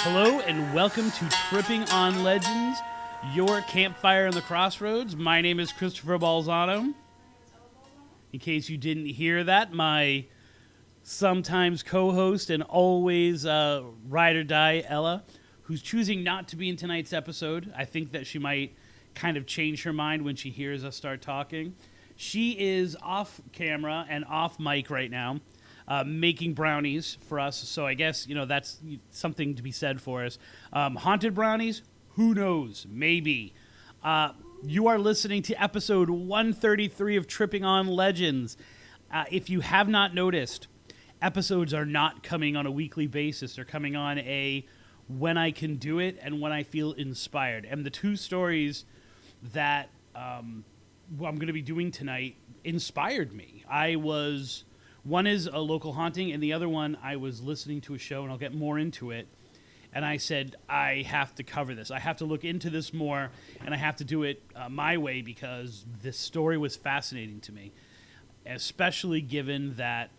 Hello and welcome to Tripping on Legends, your campfire in the crossroads. My name is Christopher Balzano. In case you didn't hear that, my sometimes co-host and always ride or die, Ella, who's choosing not to be in tonight's episode. I think that she might kind of change her mind when she hears us start talking. She is off camera and off mic right now. Making brownies for us, so I guess, that's something to be said for us. Haunted brownies? Who knows? Maybe. You are listening to episode 133 of Tripping on Legends. If you have not noticed, episodes are not coming on a weekly basis. They're coming on a when I can do it and when I feel inspired. And the two stories that I'm going to be doing tonight inspired me. One is a local haunting, and the other one, I was listening to a show, and I'll get more into it. And I said, I have to cover this. I have to look into this more, and I have to do it my way because this story was fascinating to me, especially given that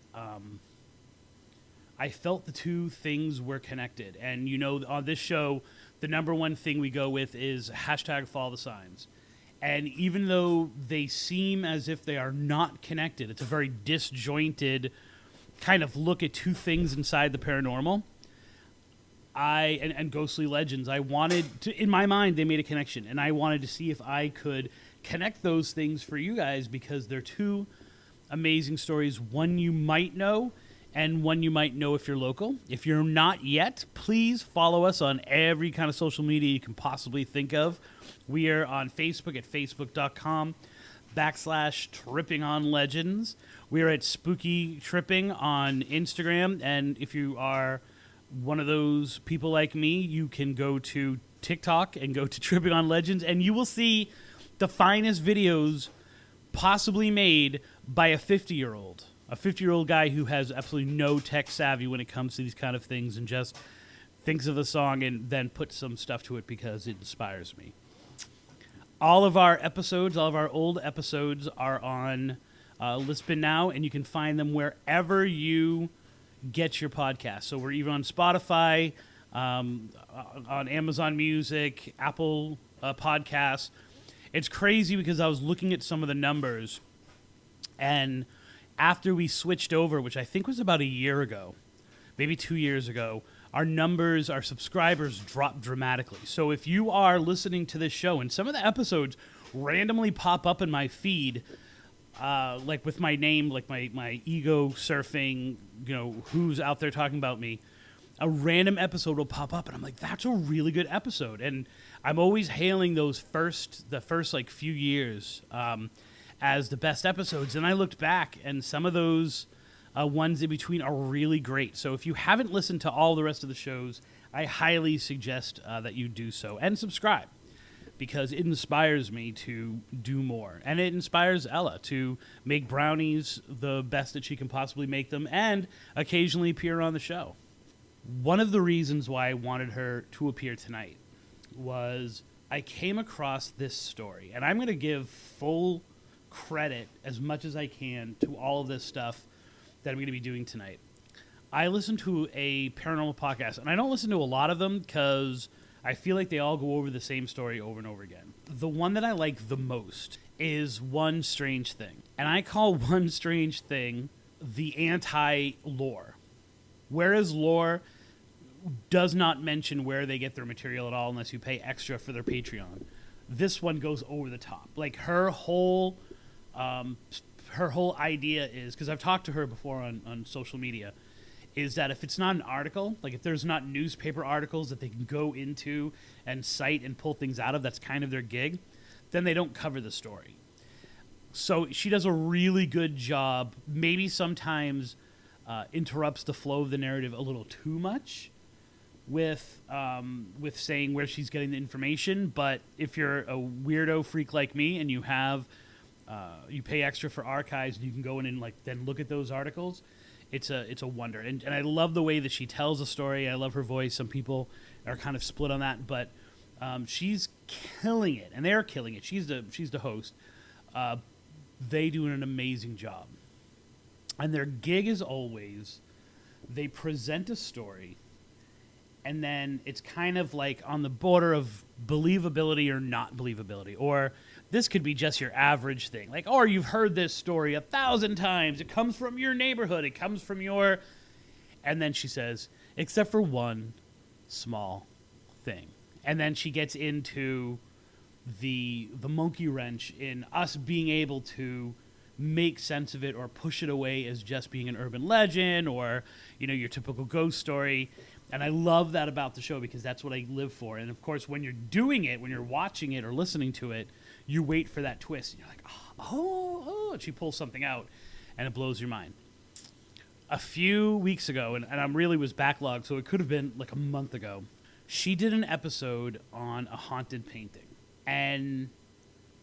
I felt the two things were connected. And, on this show, the number one thing we go with is hashtag follow the signs. And even though they seem as if they are not connected, it's a very disjointed kind of look at two things inside the paranormal. And ghostly legends, I wanted to, in my mind, they made a connection. And I wanted to see if I could connect those things for you guys because they're two amazing stories. One you might know and one you might know if you're local. If you're not yet, please follow us on every kind of social media you can possibly think of. We are on Facebook at facebook.com/trippingonlegends. We are at Spooky Tripping on Instagram. And if you are one of those people like me, you can go to TikTok and go to Tripping on Legends, and you will see the finest videos possibly made by a 50-year-old. A 50-year-old guy who has absolutely no tech savvy when it comes to these kind of things and just thinks of a song and then puts some stuff to it because it inspires me. All of our old episodes are on Lispin now, and you can find them wherever you get your podcast. So we're even on Spotify, on Amazon Music, Apple Podcasts. It's crazy because I was looking at some of the numbers, and after we switched over, which I think was about a year ago, maybe 2 years ago, our subscribers dropped dramatically. So if you are listening to this show and some of the episodes randomly pop up in my feed, like with my name, like my ego surfing, who's out there talking about me, a random episode will pop up and I'm like, that's a really good episode. And I'm always hailing the first few years as the best episodes. And I looked back and some of those ones in between are really great. So if you haven't listened to all the rest of the shows, I highly suggest that you do so and subscribe because it inspires me to do more. And it inspires Ella to make brownies the best that she can possibly make them and occasionally appear on the show. One of the reasons why I wanted her to appear tonight was I came across this story, and I'm going to give full credit as much as I can to all of this stuff that I'm going to be doing tonight. I listen to a paranormal podcast, and I don't listen to a lot of them because I feel like they all go over the same story over and over again. The one that I like the most is One Strange Thing, and I call One Strange Thing the anti-lore. Whereas lore does not mention where they get their material at all unless you pay extra for their Patreon, this one goes over the top. Like her whole idea is, because I've talked to her before on social media, is that if it's not an article, like if there's not newspaper articles that they can go into and cite and pull things out of, that's kind of their gig, then they don't cover the story. So she does a really good job, maybe sometimes interrupts the flow of the narrative a little too much with saying where she's getting the information. But if you're a weirdo freak like me and you have you pay extra for archives and you can go in and then look at those articles, it's a wonder. And I love the way that she tells a story. I love her voice. Some people are kind of split on that, but she's killing it, and they're killing it. She's the host. They do an amazing job. And their gig is always they present a story and then it's kind of like on the border of believability or not believability, or this could be just your average thing, like, or you've heard this story 1,000 times, it comes from your neighborhood, it comes from your, and then she says, except for one small thing, and then she gets into the monkey wrench in us being able to make sense of it or push it away as just being an urban legend or, you know, your typical ghost story. And I love that about the show because that's what I live for. And of course, when you're doing it, when you're watching it or listening to it, you wait for that twist. And you're like, oh, and she pulls something out and it blows your mind. A few weeks ago, and I really was backlogged, so it could have been like a month ago, she did an episode on a haunted painting. And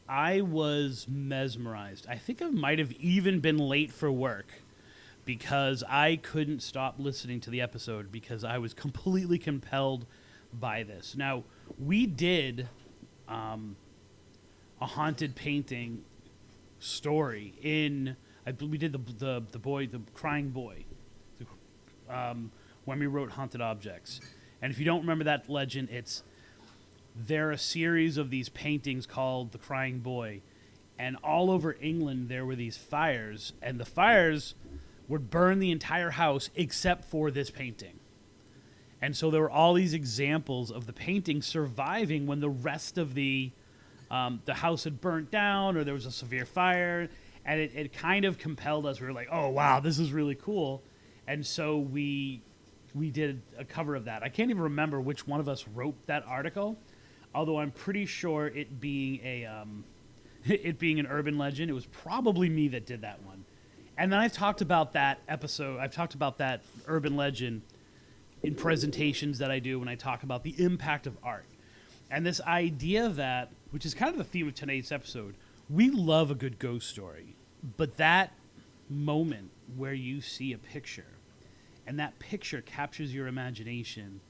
I was mesmerized. I think I might have even been late for work because I couldn't stop listening to the episode because I was completely compelled by this. Now, we did a haunted painting story we did the crying boy, when we wrote Haunted Objects. And if you don't remember that legend, there are a series of these paintings called The Crying Boy, and all over England there were these fires, and the fires would burn the entire house except for this painting. And so there were all these examples of the painting surviving when the rest of the house had burnt down or there was a severe fire, and it kind of compelled us. We were like, oh, wow, this is really cool. And so we did a cover of that. I can't even remember which one of us wrote that article, although I'm pretty sure it being an urban legend, it was probably me that did that one. And then I've talked about that episode. I've talked about that urban legend in presentations that I do when I talk about the impact of art. And this idea that, which is kind of the theme of today's episode, we love a good ghost story. But that moment where you see a picture and that picture captures your imagination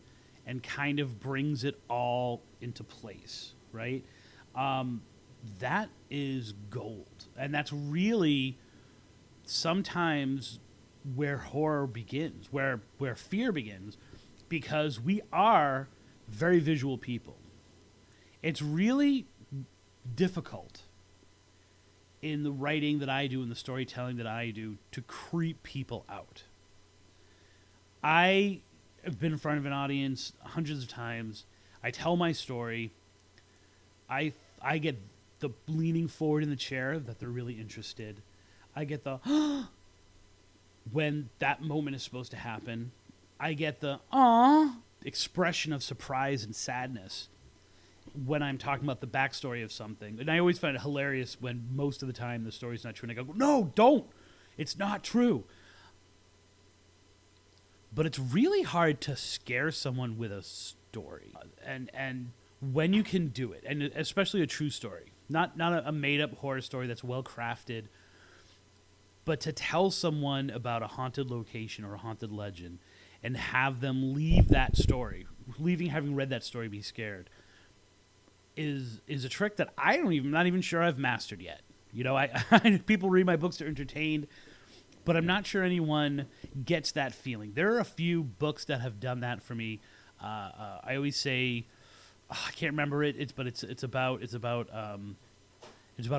and kind of brings it all into place, right? That is gold. And that's really sometimes where horror begins, where fear begins, because we are very visual people. It's really difficult in the writing that I do, in the storytelling that I do, to creep people out. I have been in front of an audience hundreds of times. I tell my story. I get the leaning forward in the chair that they're really interested. I get the when that moment is supposed to happen. I get the expression of surprise and sadness when I'm talking about the backstory of something. And I always find it hilarious when most of the time the story's not true. And I go, no, don't. It's not true. But it's really hard to scare someone with a story. And when you can do it, and especially a true story, not a made-up horror story that's well-crafted, but to tell someone about a haunted location or a haunted legend and have them leave that story, having read that story, be scared, is a trick that I'm not even sure I've mastered yet. You know, people read my books, they're entertained, but I'm not sure anyone gets that feeling. There are a few books that have done that for me. I always say, I can't remember it. It's about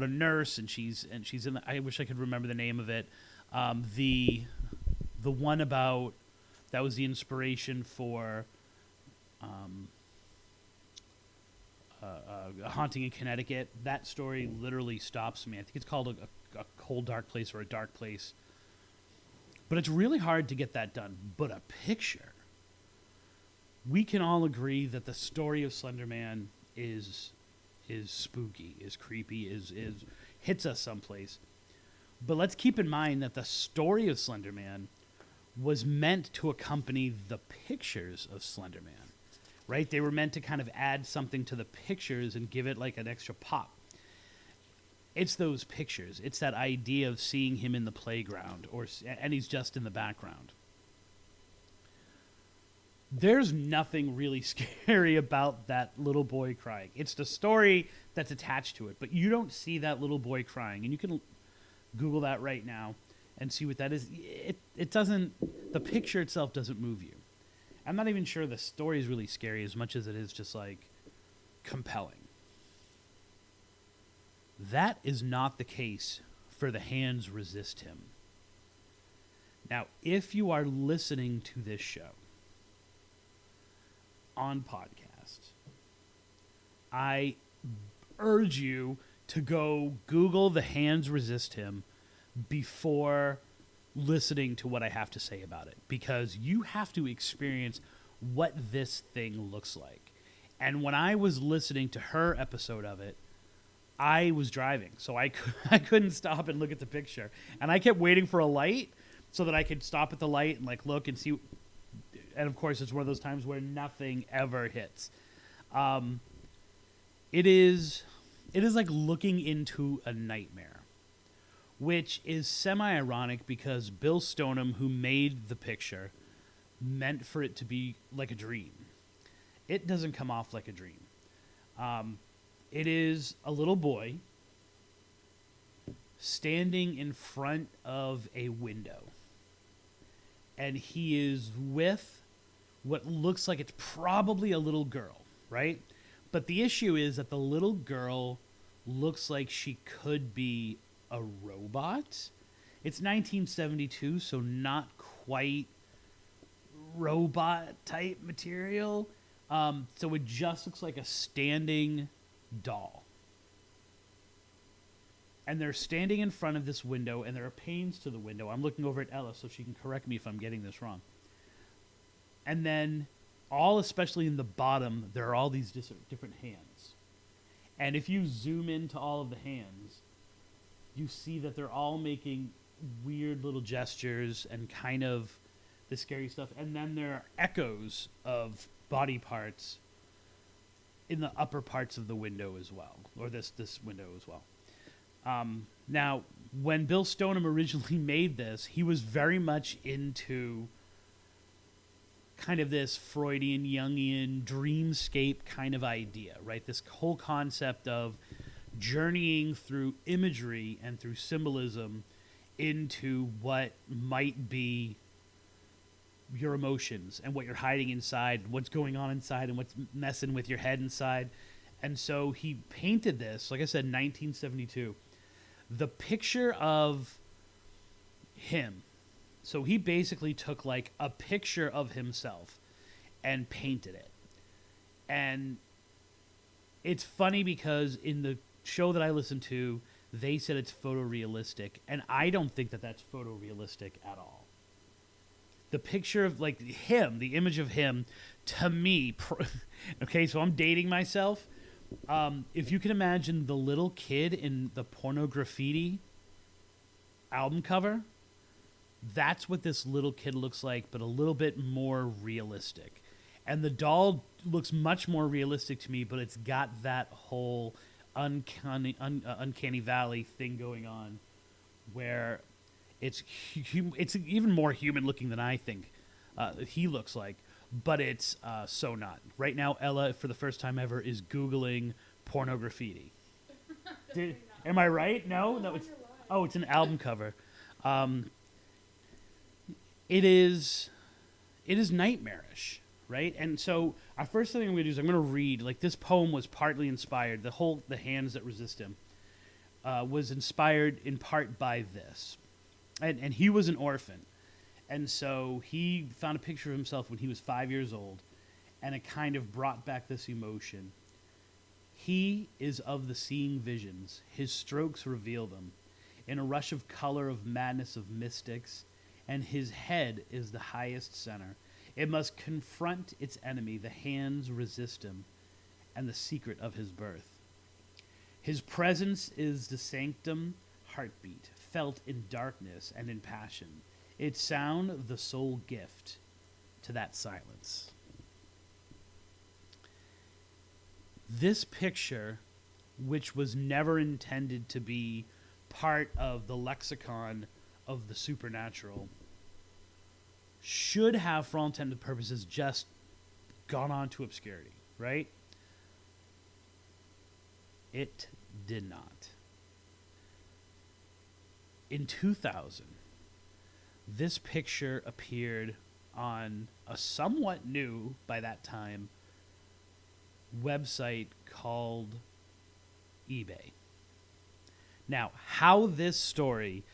a nurse, and she's in the, I wish I could remember the name of it. The one about that was the inspiration for a haunting in Connecticut. That story literally stops me. I think it's called a cold dark place or a dark place. But it's really hard to get that done. But a picture, we can all agree that the story of Slender Man is spooky, is creepy, is hits us someplace. But let's keep in mind that the story of Slender Man was meant to accompany the pictures of Slender Man, right? They were meant to kind of add something to the pictures and give it like an extra pop. It's those pictures. It's that idea of seeing him in the playground, and he's just in the background. There's nothing really scary about that little boy crying. It's the story that's attached to it, but you don't see that little boy crying, and you can Google that right now and see what that is. It doesn't. The picture itself doesn't move you, I'm not even sure the story is really scary as much as it is just like compelling. That is not the case for The Hands Resist Him. Now, if you are listening to this show on podcast, I urge you to go Google The Hands Resist Him before listening to what I have to say about it, because you have to experience what this thing looks like. And when I was listening to her episode of it, I was driving, so I couldn't stop and look at the picture. And I kept waiting for a light so that I could stop at the light and like look and see. And of course, it's one of those times where nothing ever hits. It is like looking into a nightmare, which is semi-ironic because Bill Stoneham, who made the picture, meant for it to be like a dream. It doesn't come off like a dream. It is a little boy standing in front of a window, and he is with what looks like it's probably a little girl, right? But the issue is that the little girl looks like she could be a robot. It's 1972, so not quite robot type material. So it just looks like a standing doll. And they're standing in front of this window, and there are panes to the window. I'm looking over at Ella so she can correct me if I'm getting this wrong. And then especially in the bottom, there are all these different hands. And if you zoom into all of the hands, you see that they're all making weird little gestures and kind of the scary stuff. And then there are echoes of body parts in the upper parts of the window as well, or this window as well. Now, when Bill Stoneham originally made this, he was very much into kind of this Freudian, Jungian, dreamscape kind of idea, right? This whole concept of journeying through imagery and through symbolism into what might be your emotions and what you're hiding inside, what's going on inside, and what's messing with your head inside. And so he painted this, like I said, 1972. The picture of him. So he basically took like a picture of himself and painted it. And it's funny because in the show that I listened to, they said it's photorealistic, and I don't think that that's photorealistic at all. The picture of like him, the image of him, to me, okay, so I'm dating myself. If you can imagine the little kid in the Porno Graffiti album cover, that's what this little kid looks like, but a little bit more realistic. And the doll looks much more realistic to me, but it's got that whole uncanny valley thing going on where it's even more human looking than I think he looks like, but it's so not. Right now, Ella, for the first time ever, is Googling Porno Graffiti. Am I right? No, it's an album cover. It is nightmarish, right? And so our first thing I'm going to do is I'm going to read, like this poem was partly inspired, the Hands That Resist Him was inspired in part by this. And he was an orphan. And so he found a picture of himself when he was 5 years old, and it kind of brought back this emotion. He is of the seeing visions. His strokes reveal them. In a rush of color of madness of mystics, and his head is the highest center. It must confront its enemy. The hands resist him, and the secret of his birth. His presence is the sanctum heartbeat, felt in darkness and in passion. Its sound, the sole gift to that silence. This picture, which was never intended to be part of the lexicon of the supernatural, should have, for all intended purposes, just gone on to obscurity, right? It did not. In 2000, this picture appeared on a somewhat new, by that time, website called eBay. Now, how this story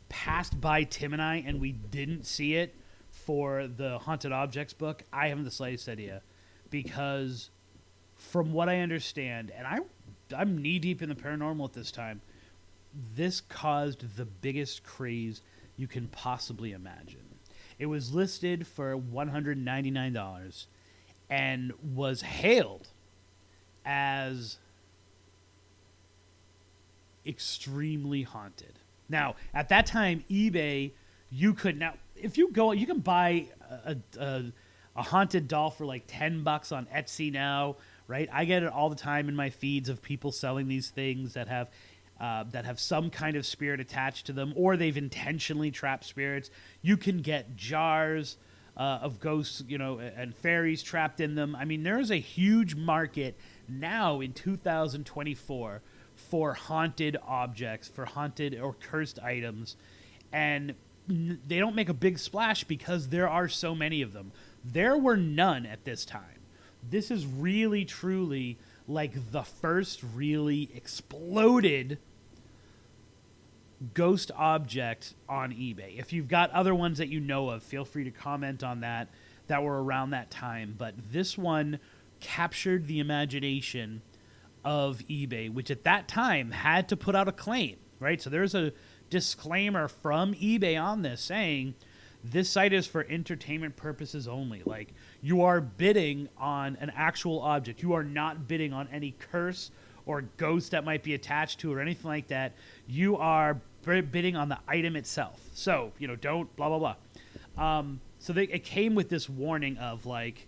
passed by Tim and I and we didn't see it for the Haunted Objects book, I haven't the slightest idea. Because from what I understand, and I'm knee-deep in the paranormal at this time, this caused the biggest craze you can possibly imagine. It was listed for $199 and was hailed as extremely haunted. Now, at that time, eBay, if you go, you can buy a haunted doll for like $10 on Etsy now, right? I get it all the time in my feeds of people selling these things that have some kind of spirit attached to them, or they've intentionally trapped spirits. You can get jars of ghosts, and fairies trapped in them. I mean, there is a huge market now in 2024 for haunted objects, for haunted or cursed items, and they don't make a big splash because there are so many of them. There were none at this time. This is really, truly like the first really exploded ghost object on eBay. If you've got other ones that you know of, feel free to comment on that were around that time. But this one captured the imagination of eBay, which at that time had to put out a claim, right? So there's a disclaimer from eBay on this saying this site is for entertainment purposes only. Like, you are bidding on an actual object. You are not bidding on any curse or ghost that might be attached to it or anything like that. You are bidding on the item itself. So, don't blah, blah, blah. So it came with this warning of like,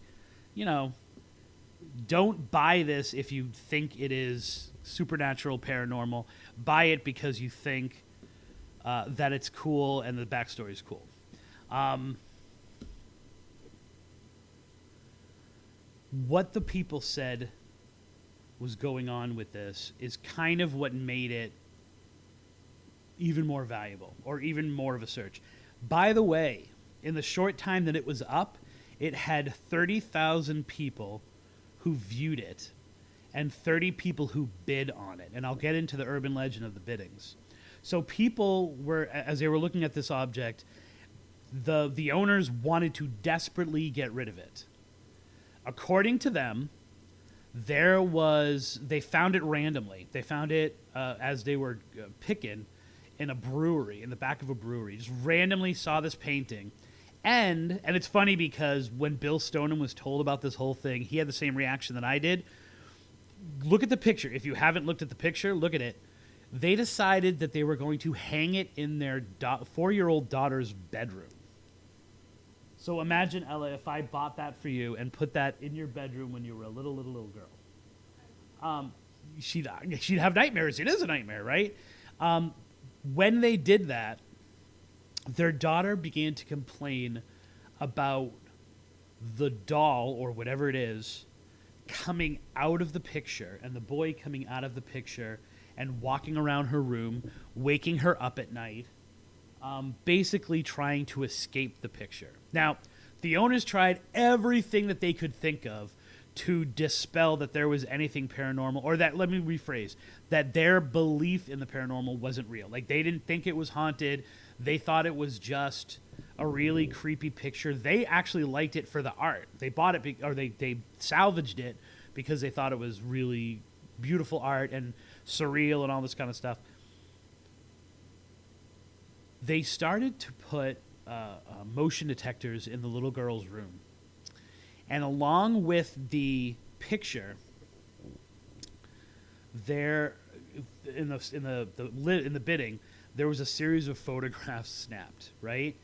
don't buy this if you think it is supernatural, paranormal. Buy it because you think that it's cool and the backstory is cool. What the people said was going on with this is kind of what made it even more valuable or even more of a search. By the way, in the short time that it was up, it had 30,000 people who viewed it and 30 people who bid on it. And I'll get into the urban legend of the biddings. So people were, as they were looking at this object, the owners wanted to desperately get rid of it. According to them, they found it randomly. They found it as they were picking in a brewery, in the back of a brewery. Just randomly saw this painting. And it's funny because when Bill Stoneham was told about this whole thing, he had the same reaction that I did. Look at the picture. If you haven't looked at the picture, look at it. They decided that they were going to hang it in their 4-year-old daughter's bedroom. So imagine, Ella, if I bought that for you and put that in your bedroom when you were a little girl. She'd have nightmares. It is a nightmare, right? When they did that, their daughter began to complain about the doll, or whatever it is, coming out of the picture, and the boy coming out of the picture and walking around her room, waking her up at night, basically trying to escape the picture. Now, the owners tried everything that they could think of to dispel that there was anything paranormal, or that, let me rephrase, that their belief in the paranormal wasn't real. Like, they didn't think it was haunted. They thought it was just a really creepy picture. They actually liked it for the art. They bought it, or they salvaged it because they thought it was really beautiful art and surreal and all this kind of stuff. They started to put motion detectors in the little girl's room. And along with the picture, there in the bidding, there was a series of photographs snapped, right?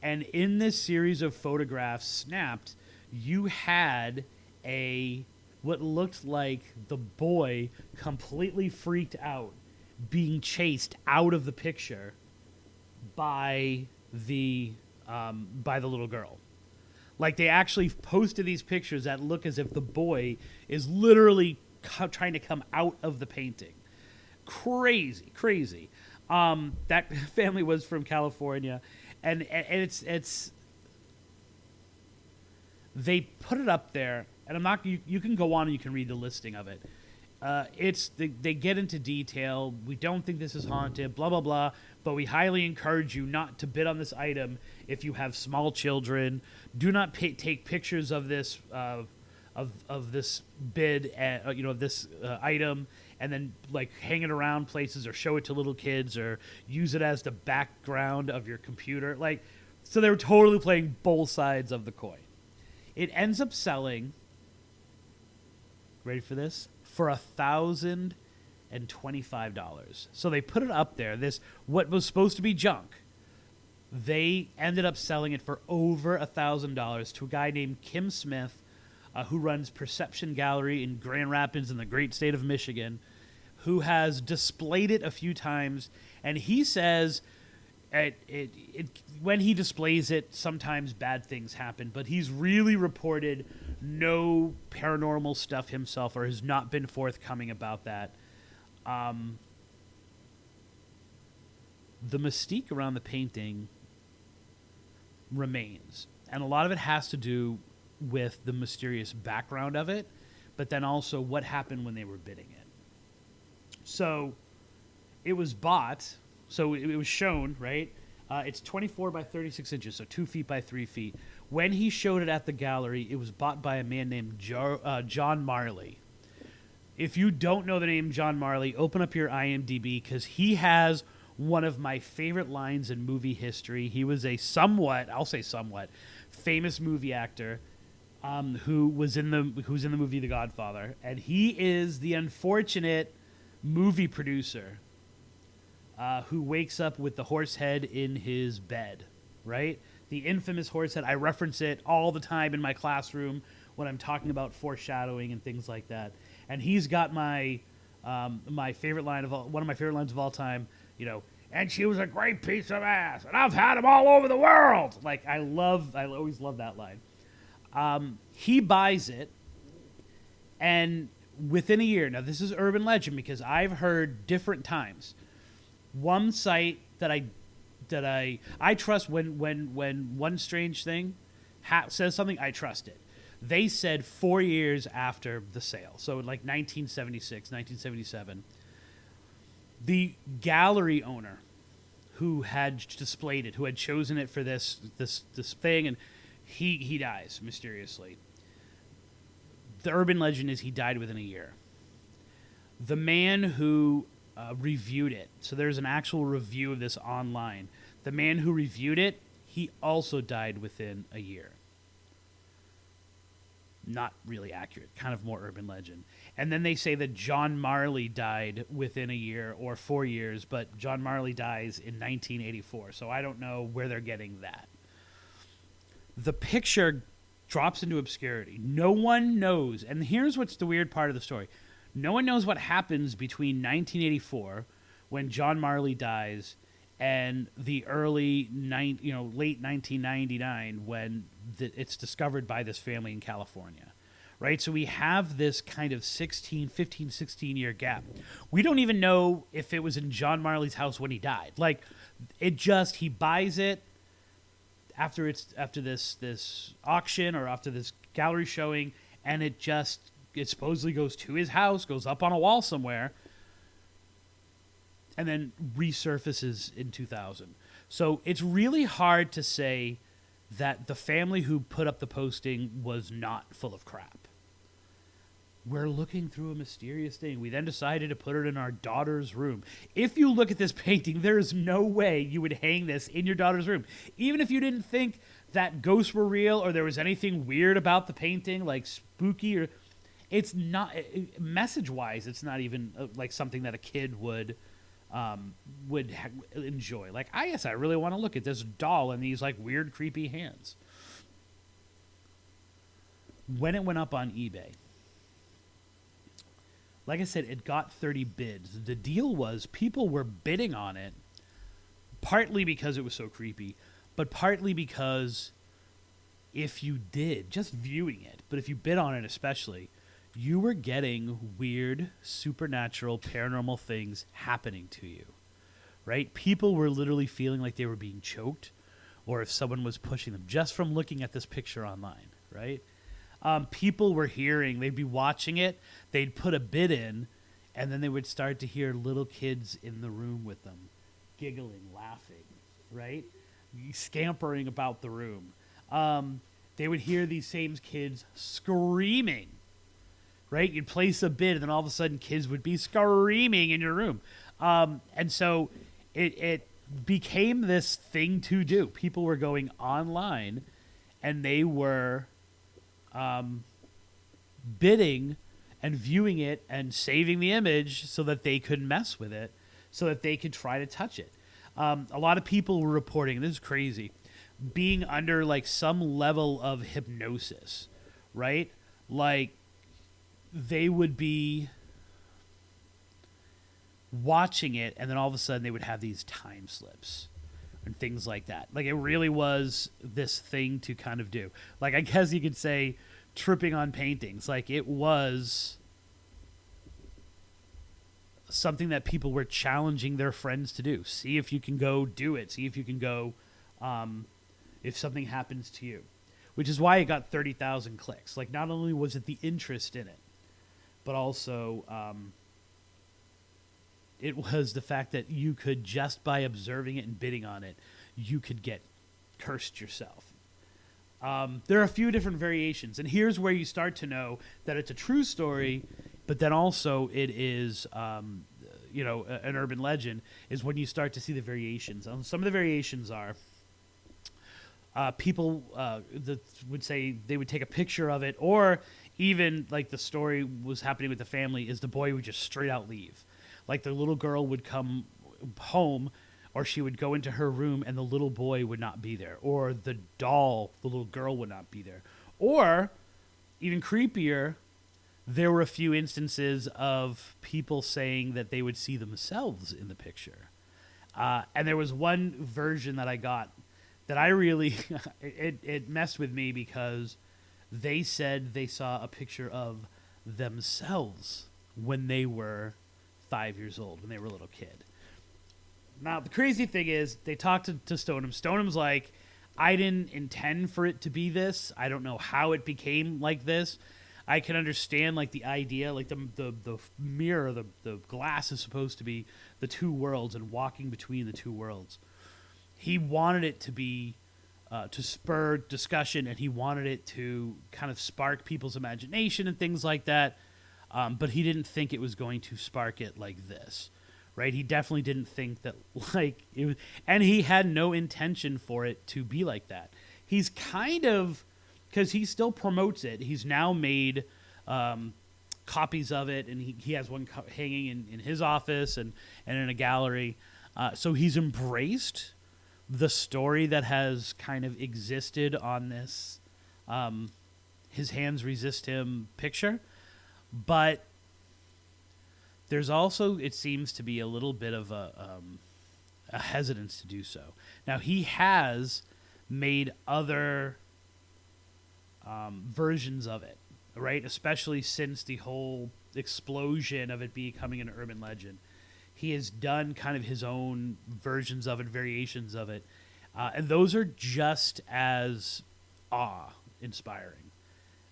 And in this series of photographs snapped, you had what looked like the boy completely freaked out, being chased out of the picture by the little girl. Like, they actually posted these pictures that look as if the boy is literally trying to come out of the painting. Crazy. That family was from California, and it's They put it up there, and I'm not. You can go on and you can read the listing of it. They get into detail. We don't think this is haunted, blah blah blah. But we highly encourage you not to bid on this item if you have small children. Do not take pictures of this of this bid, this item, and then like hang it around places or show it to little kids or use it as the background of your computer. Like, so they were totally playing both sides of the coin. It ends up selling. Ready for this? For $1,025. So they put it up there. This, what was supposed to be junk, they ended up selling it for over $1,000 to a guy named Kim Smith, who runs Perception Gallery in Grand Rapids in the great state of Michigan, who has displayed it a few times. And he says when he displays it, sometimes bad things happen, but he's really reported no paranormal stuff himself, or has not been forthcoming about that. The mystique around the painting remains, and a lot of it has to do with the mysterious background of it, but then also what happened when they were bidding it. So it was bought, so it was shown, right? It's 24 by 36 inches, so 2 feet by 3 feet. When he showed it at the gallery, it was bought by a man named John Marley. If you don't know the name John Marley, open up your IMDb, because he has one of my favorite lines in movie history. He was a somewhat famous movie actor who was in the movie The Godfather, and he is the unfortunate movie producer who wakes up with the horse head in his bed, right? The infamous horse head. I reference it all the time in my classroom when I'm talking about foreshadowing and things like that. And he's got one of my favorite lines of all time. And she was a great piece of ass, and I've had them all over the world. Like, I always love that line. He buys it, and within a year, now this is urban legend because I've heard different times. One site that I trust, when one strange thing says something, I trust it. They said 4 years after the sale, so like 1976, 1977, the gallery owner who had displayed it, who had chosen it for this thing, and he dies mysteriously. The urban legend is he died within a year. The man who reviewed it, so there's an actual review of this online. The man who reviewed it, he also died within a year. Not really accurate, kind of more urban legend. And then they say that John Marley died within a year or 4 years, but John Marley dies in 1984, so I don't know where they're getting that. The picture drops into obscurity. No one knows, and here's what's the weird part of the story. No one knows what happens between 1984, when John Marley dies, and the late 1999, when it's discovered by this family in California, right? So we have this kind of 15, 16 year gap. We don't even know if it was in John Marley's house when he died. Like, he buys it after this auction or after this gallery showing, and it supposedly goes to his house, goes up on a wall somewhere, and then resurfaces in 2000. So it's really hard to say that the family who put up the posting was not full of crap. We're looking through a mysterious thing. We then decided to put it in our daughter's room. If you look at this painting, there is no way you would hang this in your daughter's room. Even if you didn't think that ghosts were real or there was anything weird about the painting, like spooky, or it's not, message-wise, it's not even like something that a kid would enjoy. Like, I really want to look at this doll and these like weird, creepy hands. When it went up on eBay, like I said, it got 30 bids. The deal was people were bidding on it, partly because it was so creepy, but partly because if you did, just viewing it, but if you bid on it especially, you were getting weird, supernatural, paranormal things happening to you, right? People were literally feeling like they were being choked, or if someone was pushing them, just from looking at this picture online. right? People were hearing, they'd be watching it, they'd put a bid in, and then they would start to hear little kids in the room with them, giggling, laughing, right? Scampering about the room. They would hear these same kids screaming, right? You'd place a bid, and then all of a sudden kids would be screaming in your room. And so it became this thing to do. People were going online, and they were bidding and viewing it and saving the image so that they could mess with it, so that they could try to touch it. A lot of people were reporting, and this is crazy, being under like some level of hypnosis, right? Like they would be watching it, and then all of a sudden they would have these time slips and things like that. Like it really was this thing to kind of do. Like I guess you could say tripping on paintings. Like it was something that people were challenging their friends to do. See if you can go do it. See if you can go if something happens to you. Which is why it got 30,000 clicks. Like not only was it the interest in it, but also it was the fact that you could, just by observing it and bidding on it, you could get cursed yourself. There are a few different variations, and here's where you start to know that it's a true story, but then also it is, an urban legend, is when you start to see the variations. Some of the variations are people that would say they would take a picture of it, or even like the story was happening with the family is the boy would just straight out leave. Like the little girl would come home, or she would go into her room and the little boy would not be there, or the doll, the little girl, would not be there. Or even creepier, there were a few instances of people saying that they would see themselves in the picture. And there was one version that I got that I really, it messed with me, because they said they saw a picture of themselves when they were 5 years old, when they were a little kid. Now, the crazy thing is, they talked to Stoneham. Stoneham's like, I didn't intend for it to be this. I don't know how it became like this. I can understand, like, the idea, like, the mirror, the glass is supposed to be the two worlds and walking between the two worlds. He wanted it to be, to spur discussion, and he wanted it to kind of spark people's imagination and things like that. But he didn't think it was going to spark it like this, right? He definitely didn't think that, like, it was, and he had no intention for it to be like that. He's kind of, because he still promotes it. He's now made copies of it, and he has one hanging in his office and in a gallery. So he's embraced the story that has kind of existed on this His Hands Resist Him picture. But there's also, it seems to be a little bit of a hesitance to do so. Now, he has made other versions of it, right? Especially since the whole explosion of it becoming an urban legend. He has done kind of his own versions of it, variations of it. And those are just as awe-inspiring.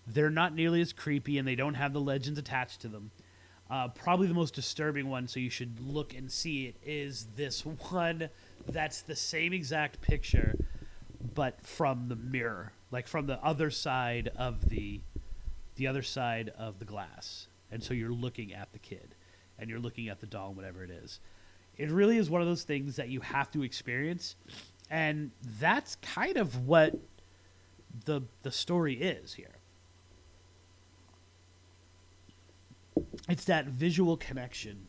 They're not nearly as creepy, and they don't have the legends attached to them. Probably the most disturbing one, so you should look and see it, is this one that's the same exact picture, but from the mirror, like from the other side of the other side of the glass. And so you're looking at the kid, and you're looking at the doll, whatever it is. It really is one of those things that you have to experience, and that's kind of what the story is here. It's that visual connection.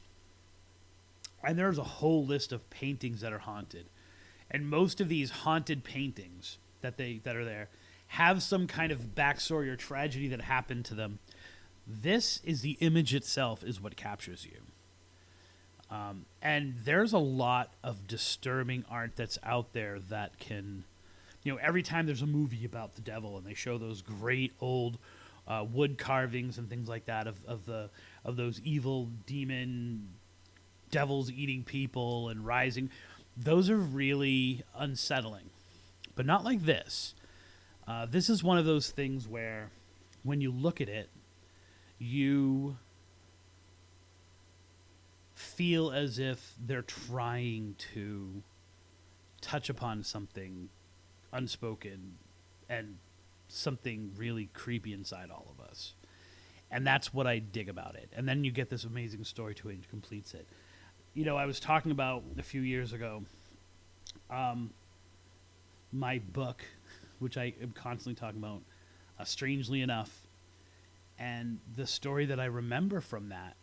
And there's a whole list of paintings that are haunted. And most of these haunted paintings that are there have some kind of backstory or tragedy that happened to them. This is the image itself is what captures you. And there's a lot of disturbing art that's out there that can, every time there's a movie about the devil and they show those great old wood carvings and things like that of those evil demon devils eating people and rising, those are really unsettling, but not like this. This is one of those things where when you look at it, you feel as if they're trying to touch upon something unspoken and something really creepy inside all of us. And that's what I dig about it. And then you get this amazing story to it and completes it. You know, I was talking about a few years ago, my book, which I am constantly talking about, strangely enough, and the story that I remember from that,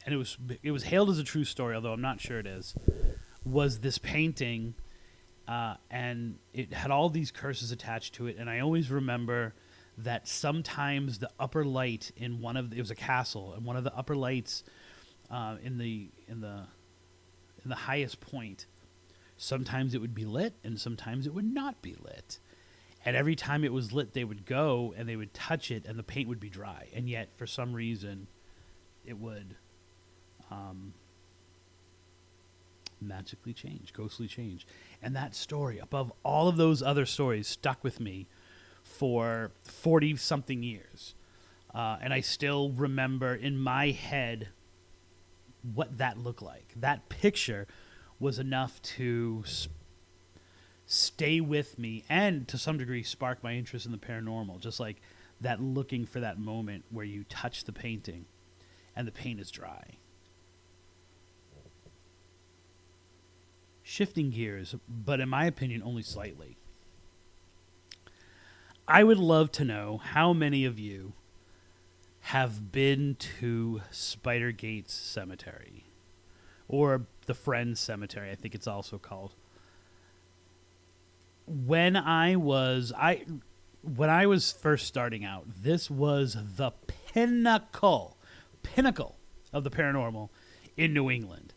and it was hailed as a true story, although I'm not sure it is, was this painting, and it had all these curses attached to it, and I always remember that sometimes the upper light in it was a castle, and one of the upper lights in the highest point, sometimes it would be lit and sometimes it would not be lit. And every time it was lit, they would go and they would touch it and the paint would be dry. And yet, for some reason, it would magically change, ghostly change. And that story, above all of those other stories, stuck with me for 40-something years. And I still remember in my head what that looked like. That picture was enough to stay with me and to some degree spark my interest in the paranormal. Just like that, looking for that moment where you touch the painting and the paint is dry. Shifting gears, but in my opinion, only slightly. I would love to know how many of you have been to Spider Gates Cemetery, or the Friends Cemetery, I think it's also called. When I was first starting out, this was the pinnacle of the paranormal in New England,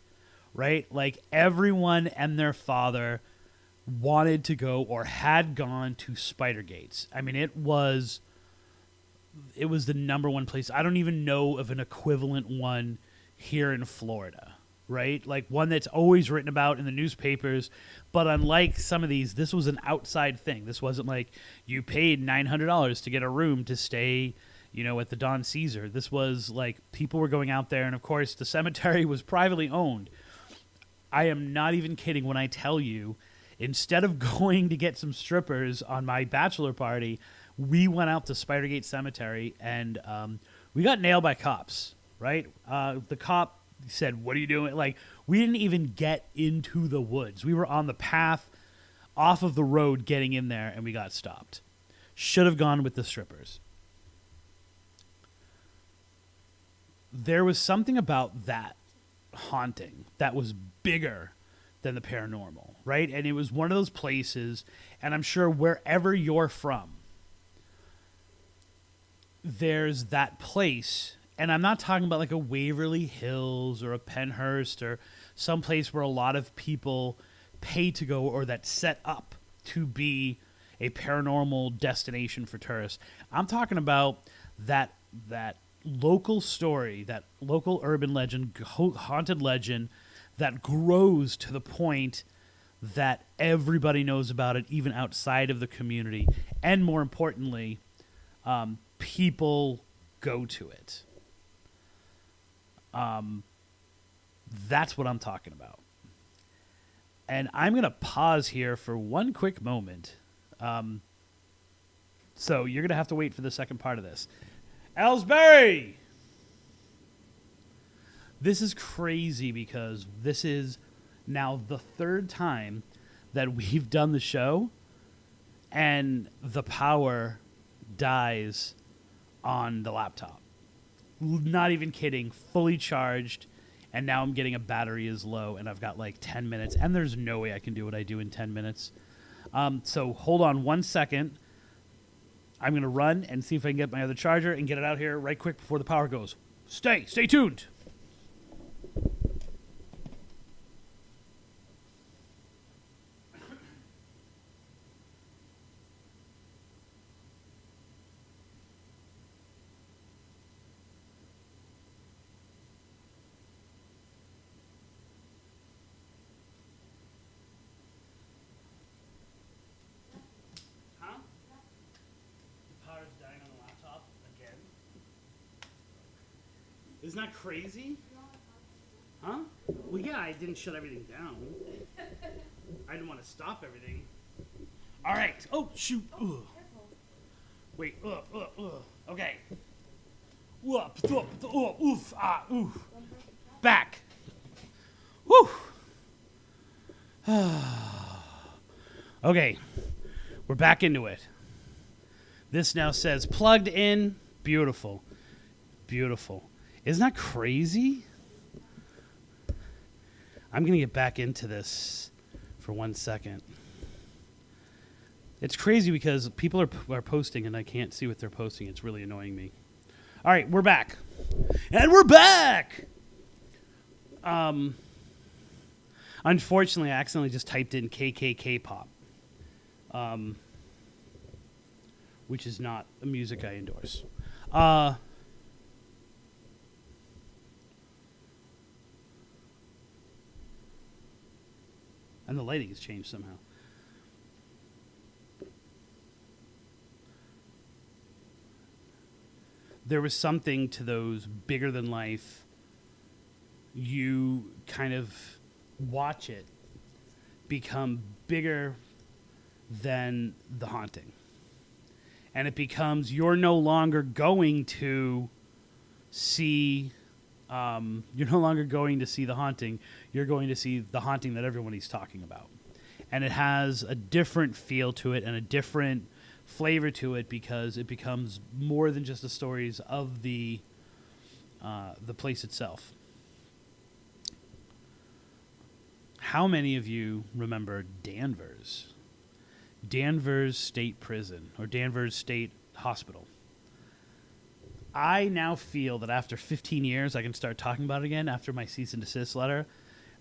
right? Like everyone and their father wanted to go or had gone to Spider Gates. I mean, it was the number one place. I don't even know of an equivalent one here in Florida, right? Like one that's always written about in the newspapers. But unlike some of these, this was an outside thing. This wasn't like you paid $900 to get a room to stay, at the Don Caesar. This was like people were going out there. And of course, the cemetery was privately owned. I am not even kidding when I tell you, instead of going to get some strippers on my bachelor party, we went out to Spidergate Cemetery, and we got nailed by cops, right? The cop said, "What are you doing?" Like, we didn't even get into the woods. We were on the path off of the road getting in there, and we got stopped. Should have gone with the strippers. There was something about that haunting that was bigger than the paranormal, right? And it was one of those places, and I'm sure wherever you're from, there's that place, and I'm not talking about like a Waverly Hills or a Penhurst or some place where a lot of people pay to go or that's set up to be a paranormal destination for tourists. I'm talking about that local story, that local urban legend, haunted legend that grows to the point that everybody knows about it, even outside of the community, and more importantly, people go to it. That's what I'm talking about. And I'm going to pause here for one quick moment. So you're going to have to wait for the second part of this. Ellsbury! This is crazy because this is now the third time that we've done the show and the power dies on the laptop. Not even kidding, fully charged, and now I'm getting a battery is low, and I've got like 10 minutes, and there's no way I can do what I do in 10 minutes. So hold on 1 second. I'm going to run and see if I can get my other charger and get it out here right quick before the power goes. Stay tuned. Isn't that crazy? Huh? Well, yeah, I didn't shut everything down. I didn't want to stop everything. All right. Oh, shoot. Ugh. Wait. Okay. Oof. Oof. Back. Whew. Okay. We're back into it. This now says plugged in. Beautiful. Beautiful. Isn't that crazy? I'm going to get back into this for 1 second. It's crazy because people are posting and I can't see what they're posting. It's really annoying me. All right, we're back. And we're back! Unfortunately, I accidentally just typed in KKK pop, which is not a music I endorse. And the lighting has changed somehow. There was something to those bigger than life. You kind of watch it become bigger than the haunting. And it becomes you're no longer going to see you're no longer going to see the haunting. You're going to see the haunting that everybody's talking about. And it has a different feel to it and a different flavor to it because it becomes more than just the stories of the place itself. How many of you remember Danvers? Danvers State Prison or Danvers State Hospital. I now feel that after 15 years, I can start talking about it again after my cease and desist letter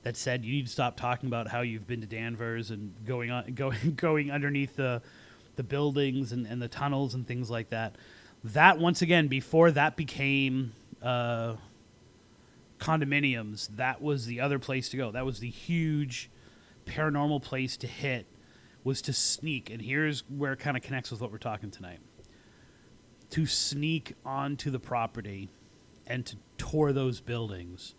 that said you need to stop talking about how you've been to Danvers and going underneath the buildings and the tunnels and things like that. That, once again, before that became condominiums, that was the other place to go. That was the huge paranormal place to hit, was to sneak. And here's where it kind of connects with what we're talking tonight. To sneak onto the property and to tour those buildings.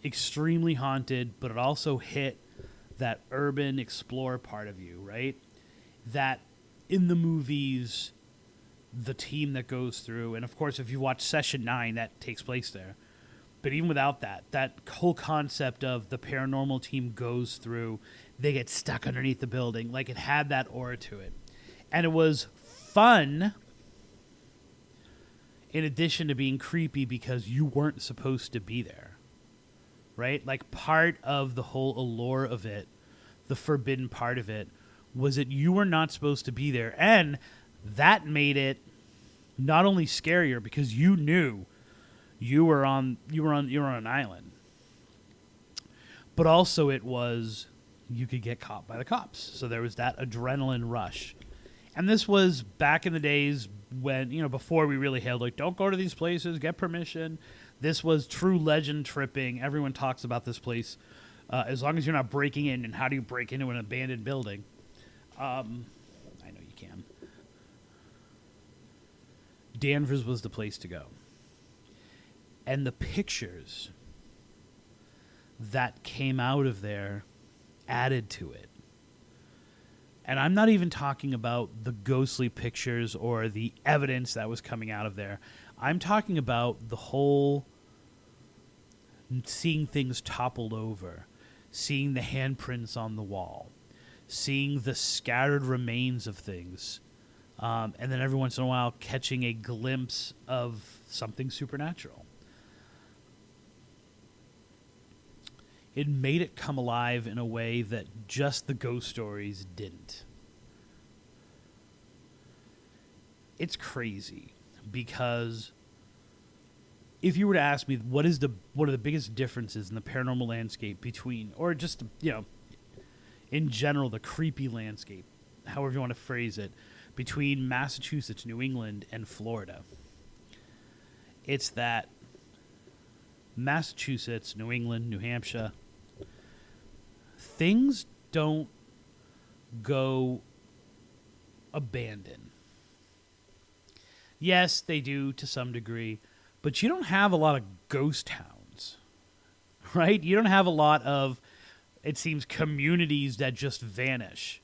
Extremely haunted, but it also hit that urban explorer part of you, right? That in the movies, the team that goes through, and of course, if you watch Session 9, that takes place there. But even without that, that whole concept of the paranormal team goes through, they get stuck underneath the building, like it had that aura to it. And it was fun, in addition to being creepy because you weren't supposed to be there, right? Like part of the whole allure of it, the forbidden part of it, was that you were not supposed to be there. And that made it not only scarier because you knew you were on an island, but also it was you could get caught by the cops. So there was that adrenaline rush. And this was back in the days when, before we really hailed, like, don't go to these places, get permission. This was true legend tripping. Everyone talks about this place. As long as you're not breaking in, and how do you break into an abandoned building? I know you can. Danvers was the place to go. And the pictures that came out of there added to it. And I'm not even talking about the ghostly pictures or the evidence that was coming out of there. I'm talking about the whole seeing things toppled over, seeing the handprints on the wall, seeing the scattered remains of things, and then every once in a while catching a glimpse of something supernatural. It made it come alive in a way that just the ghost stories didn't. It's crazy because if you were to ask me what are the biggest differences in the paranormal landscape between, or just, in general, the creepy landscape, however you want to phrase it, between Massachusetts, New England, and Florida, it's that Massachusetts, New England, New Hampshire, things don't go abandoned. Yes, they do to some degree, but you don't have a lot of ghost towns, right? You don't have a lot of, it seems, communities that just vanish.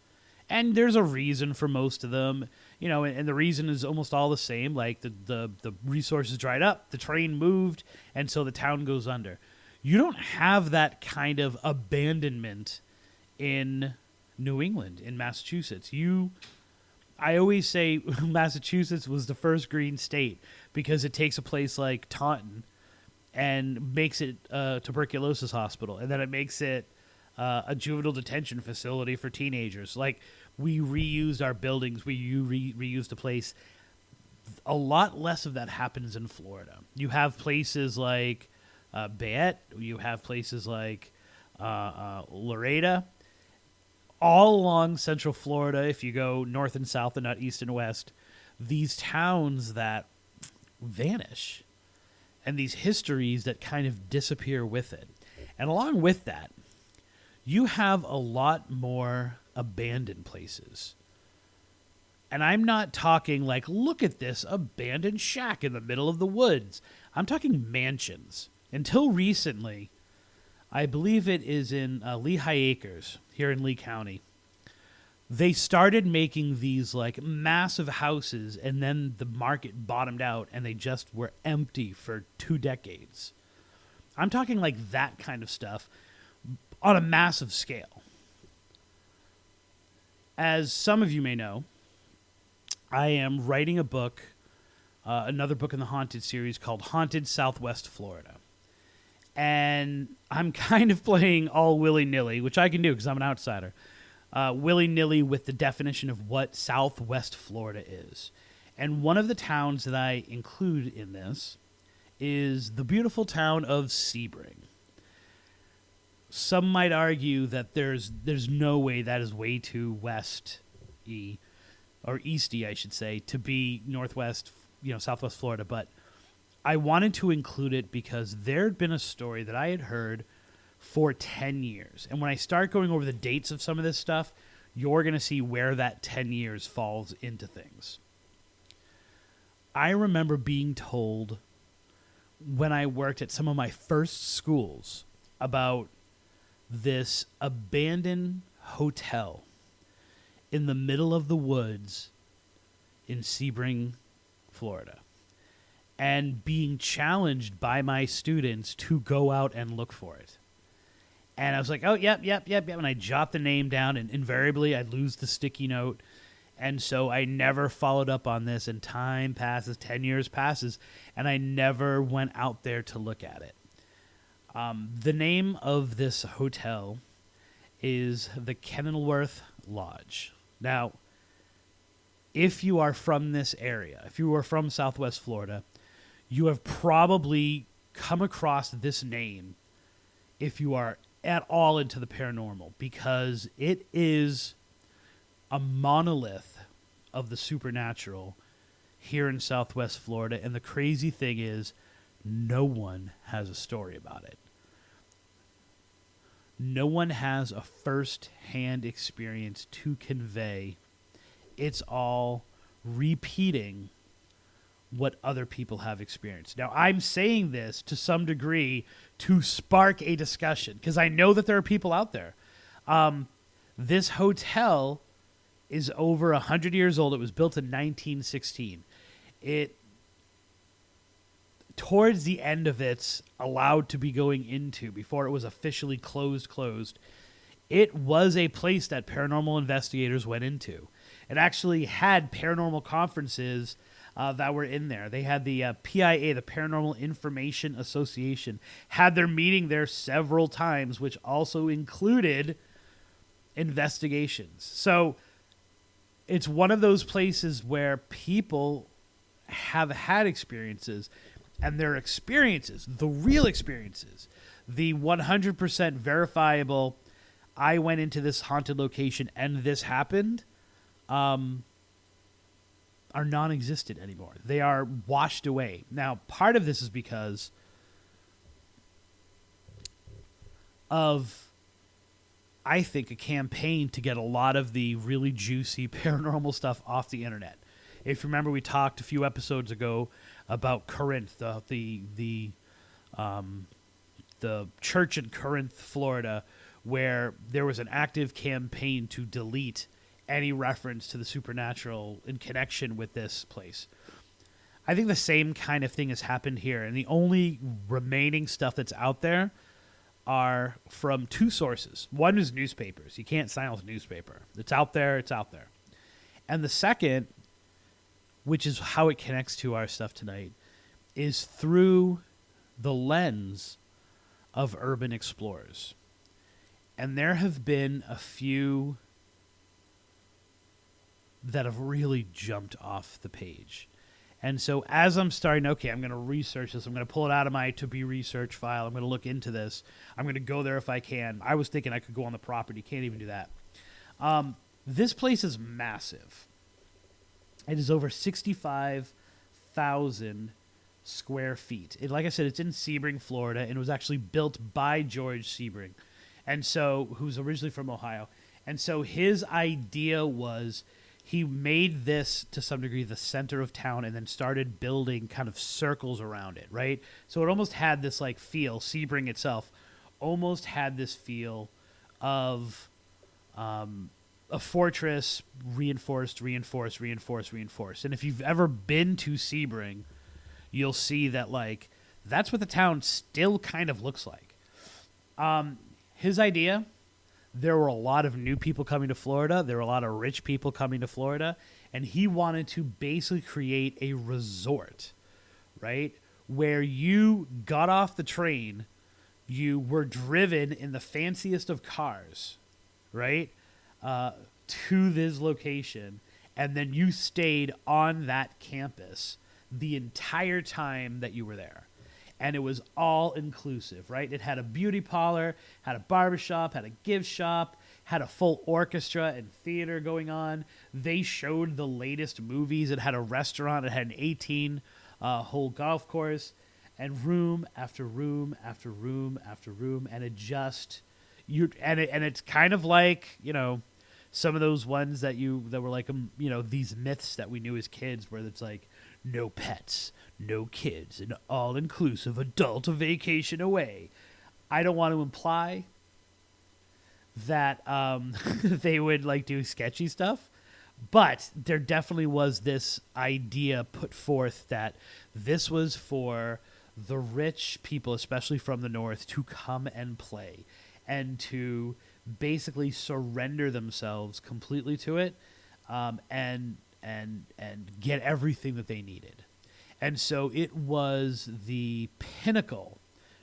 And there's a reason for most of them, and the reason is almost all the same. Like the resources dried up, the train moved, and so the town goes under. You don't have that kind of abandonment in New England, in Massachusetts. I always say Massachusetts was the first green state because it takes a place like Taunton and makes it a tuberculosis hospital, and then it makes it a juvenile detention facility for teenagers. Like, we reused our buildings, we reused the place. A lot less of that happens in Florida. You have places like Bayette, you have places like Laredo, all along Central Florida. If you go north and south and not east and west, these towns that vanish and these histories that kind of disappear with it. And along with that, you have a lot more abandoned places. And I'm not talking like, look at this abandoned shack in the middle of the woods. I'm talking mansions. Until recently, I believe it is in Lehigh Acres here in Lee County. They started making these like massive houses, and then the market bottomed out and they just were empty for 2 decades. I'm talking like that kind of stuff on a massive scale. As some of you may know, I am writing a book, another book in the Haunted series called Haunted Southwest Florida. And I'm kind of playing all willy-nilly, which I can do because I'm an outsider, willy-nilly with the definition of what Southwest Florida is. And one of the towns that I include in this is the beautiful town of Sebring. Some might argue that there's no way that is way too west-y, or east-y, I should say, to be northwest, Southwest Florida, but I wanted to include it because there had been a story that I had heard for 10 years. And when I start going over the dates of some of this stuff, you're going to see where that 10 years falls into things. I remember being told when I worked at some of my first schools about this abandoned hotel in the middle of the woods in Sebring, Florida, and being challenged by my students to go out and look for it. And I was like, oh, yep. And I jot the name down, and invariably I'd lose the sticky note. And so I never followed up on this, and time passes, 10 years passes, and I never went out there to look at it. The name of this hotel is the Kenilworth Lodge. Now, if you are from this area, if you are from Southwest Florida, you have probably come across this name if you are at all into the paranormal, because it is a monolith of the supernatural here in Southwest Florida. And the crazy thing is, no one has a story about it. No one has a first-hand experience to convey. It's all repeating what other people have experienced. Now, I'm saying this to some degree to spark a discussion, because I know that there are people out there. This hotel is over 100 years old. It was built in 1916. Towards the end of its allowed to be going into, before it was officially closed, it was a place that paranormal investigators went into. It actually had paranormal conferences that were in there. They had the PIA, the Paranormal Information Association, had their meeting there several times, which also included investigations. So it's one of those places where people have had experiences, and their experiences, the real experiences, the 100% verifiable, I went into this haunted location and this happened, are non-existent anymore. They are washed away. Now, part of this is because of, I think, a campaign to get a lot of the really juicy paranormal stuff off the internet. If you remember, we talked a few episodes ago about Corinth, the church in Corinth, Florida, where there was an active campaign to delete any reference to the supernatural in connection with this place. I think the same kind of thing has happened here, and the only remaining stuff that's out there are from two sources. One is newspapers. You can't silence newspaper. It's out there. It's out there. And the second, which is how it connects to our stuff tonight, is through the lens of urban explorers. And there have been a few that have really jumped off the page. And so as I'm starting, okay, I'm going to research this. I'm going to pull it out of my to-be research file. I'm going to look into this. I'm going to go there if I can. I was thinking I could go on the property. Can't even do that. This place is massive. It is over 65,000 square feet. Like I said, it's in Sebring, Florida, and it was actually built by George Sebring, and so who's originally from Ohio. And so his idea was he made this to some degree the center of town and then started building kind of circles around it, right? So it almost had this like feel, Sebring itself almost had this feel of a fortress reinforced. And if you've ever been to Sebring, you'll see that like that's what the town still kind of looks like. His idea, there were a lot of new people coming to Florida. There were a lot of rich people coming to Florida. And he wanted to basically create a resort, right? Where you got off the train, you were driven in the fanciest of cars, right? To this location. And then you stayed on that campus the entire time that you were there. And it was all inclusive, right? It had a beauty parlor, had a barbershop, had a gift shop, had a full orchestra and theater going on. They showed the latest movies. It had a restaurant. It had an 18-hole golf course, and room after room after room after room. And it just, it's kind of like, you know, some of those ones that were like, you know, these myths that we knew as kids, where it's like, no pets, no kids, an all-inclusive adult vacation away. I don't want to imply that they would like do sketchy stuff, but there definitely was this idea put forth that this was for the rich people, especially from the north, to come and play and to basically surrender themselves completely to it, and get everything that they needed. And so it was the pinnacle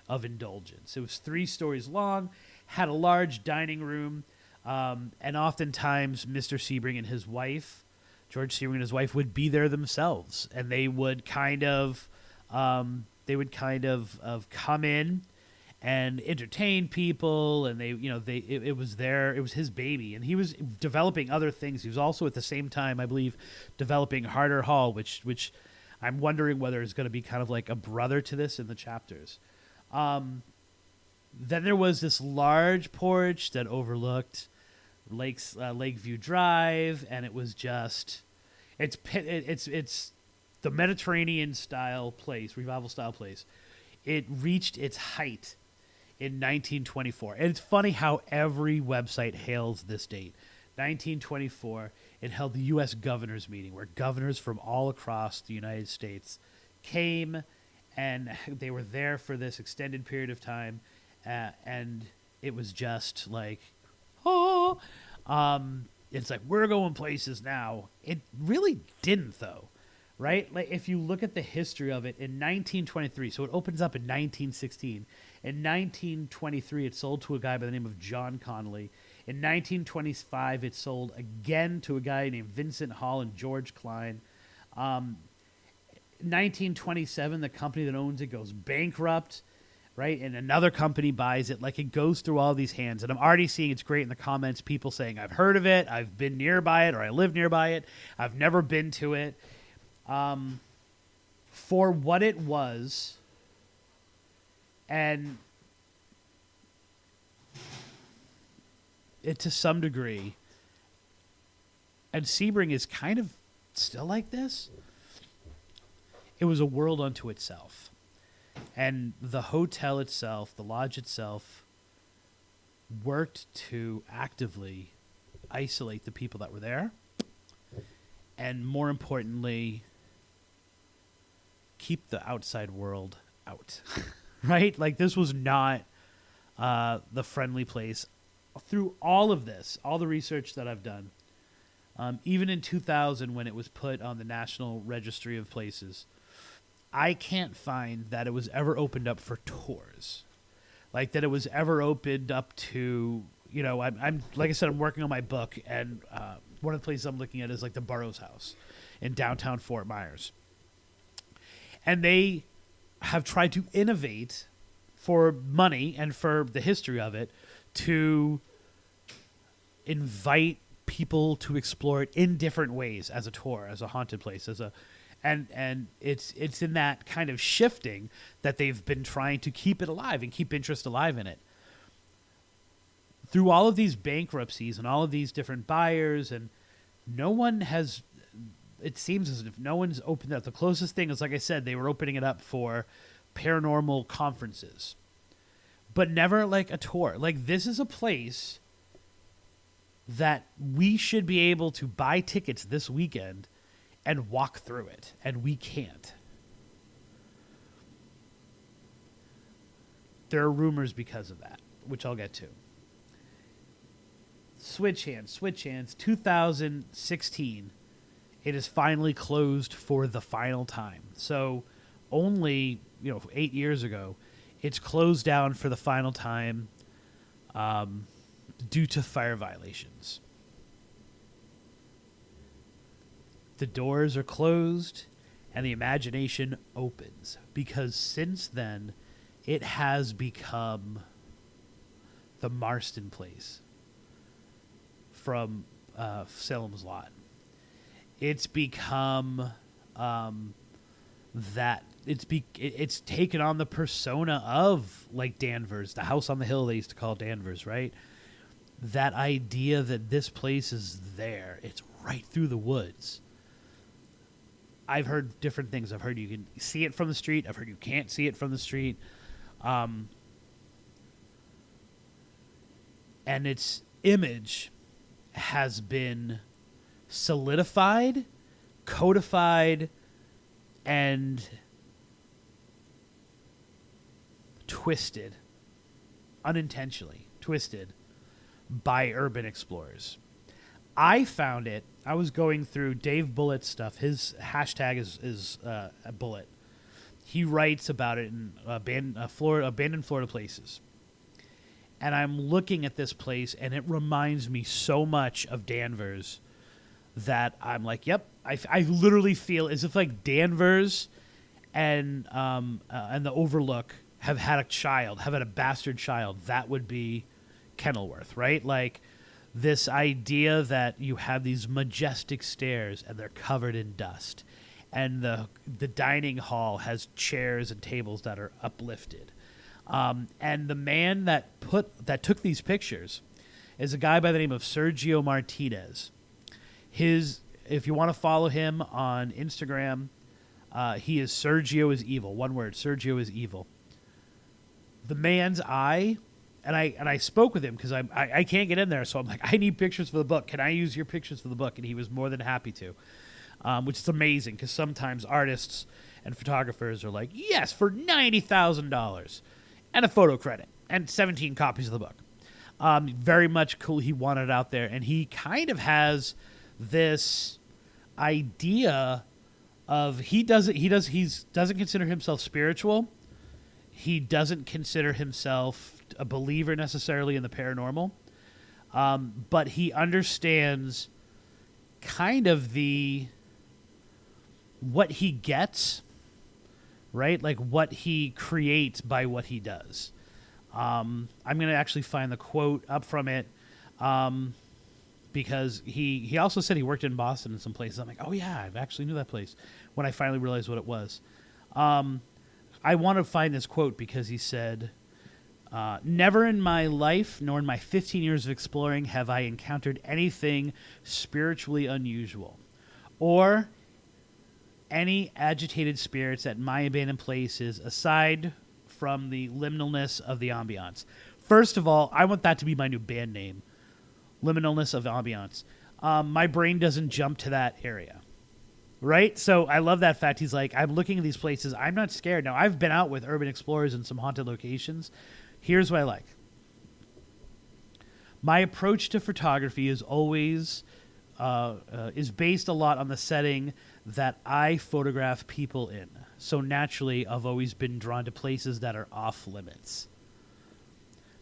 of indulgence. It was 3 stories long, had a large dining room, and oftentimes Mr. Sebring and his wife, George Sebring and his wife, would be there themselves, and they would kind of come in and entertain people, and it was his baby, and he was developing other things. He was also at the same time, I believe, developing Harder Hall, which I'm wondering whether it's going to be kind of like a brother to this in the chapters. Then there was this large porch that overlooked Lakeview Drive, and it was just it's the Mediterranean style place, revival style place. It reached its height in 1924. And it's funny how every website hails this date. 1924, it held the U.S. Governor's Meeting, where governors from all across the United States came, and they were there for this extended period of time, and it was just like, it's like, we're going places now. It really didn't, though, right? Like, if you look at the history of it, in 1923, so it opens up in 1916. In 1923, it sold to a guy by the name of John Connolly. In 1925, it sold again to a guy named Vincent Hall and George Klein. 1927, the company that owns it goes bankrupt, right? And another company buys it. Like, it goes through all these hands. And I'm already seeing, it's great in the comments, people saying, I've heard of it, I've been nearby it, or I live nearby it. I've never been to it. For what it was, and it to some degree, and Sebring is kind of still like this. it was a world unto itself. And the hotel itself, the lodge itself, worked to actively isolate the people that were there. And more importantly, keep the outside world out. Right? Like, this was not the friendly place. Through all of this, all the research that I've done, even in 2000 when it was put on the National Registry of Places, I can't find that it was ever opened up for tours. Like, that it was ever opened up to, you know, I'm like I said, I'm working on my book, and one of the places I'm looking at is like the Burroughs House in downtown Fort Myers. And they have tried to innovate for money and for the history of it to invite people to explore it in different ways as a tour, as a haunted place, as a and it's in that kind of shifting that they've been trying to keep it alive and keep interest alive in it. Through all of these bankruptcies and all of these different buyers, and no one has, it seems as if no one's opened up. The closest thing is, like I said, they were opening it up for paranormal conferences, but never like a tour. Like, this is a place that we should be able to buy tickets this weekend and walk through it, and we can't. There are rumors because of that, which I'll get to. Switch hands. 2016, it is finally closed for the final time. So only, 8 years ago, it's closed down for the final time due to fire violations. The doors are closed and the imagination opens, because since then it has become the Marston place from Salem's Lot. It's become that it's taken on the persona of like Danvers, the house on the hill they used to call Danvers, right? That idea that this place is there, it's right through the woods. I've heard different things. I've heard you can see it from the street. I've heard you can't see it from the street. And its image has been solidified, codified, and twisted, unintentionally twisted by urban explorers. I found it. I was going through Dave Bullett's stuff. His hashtag is a Bullet. He writes about it in abandoned Florida places. And I'm looking at this place, and it reminds me so much of Danvers that I'm like, yep. I literally feel as if like Danvers and the Overlook have had a bastard child. That would be Kenilworth, right? Like, this idea that you have these majestic stairs and they're covered in dust, and the dining hall has chairs and tables that are uplifted. And the man that took these pictures is a guy by the name of Sergio Martinez. If you want to follow him on Instagram, he is Sergio is Evil. One word, Sergio is Evil. The man's eye. And I spoke with him because I can't get in there, so I'm like, I need pictures for the book. Can I use your pictures for the book? And he was more than happy to, which is amazing, because sometimes artists and photographers are like, yes, for $90,000 and a photo credit and 17 copies of the book. Very much cool. He wanted it out there, and he kind of has this idea of he doesn't consider himself spiritual. He doesn't consider himself a believer necessarily in the paranormal, but he understands kind of what he gets, right? Like what he creates by what he does. I'm going to actually find the quote up from it, because he also said he worked in Boston in some places. I'm like, oh yeah, I actually knew that place when I finally realized what it was. I want to find this quote because he said, never in my life, nor in my 15 years of exploring, have I encountered anything spiritually unusual or any agitated spirits at my abandoned places aside from the liminalness of the ambiance. First of all, I want that to be my new band name, liminalness of ambiance. My brain doesn't jump to that area, right? So I love that fact. He's like, I'm looking at these places. I'm not scared. Now, I've been out with urban explorers in some haunted locations. Here's what I like. My approach to photography is always is based a lot on the setting that I photograph people in. So naturally, I've always been drawn to places that are off limits.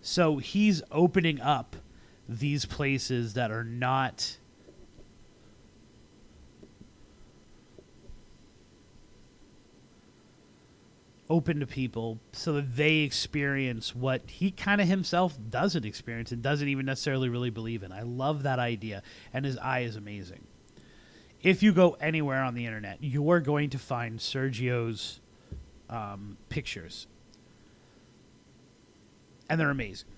So he's opening up these places that are not open to people so that they experience what he kind of himself doesn't experience and doesn't even necessarily really believe in. I love that idea, and his eye is amazing. If you go anywhere on the internet, you're going to find Sergio's pictures, and they're amazing.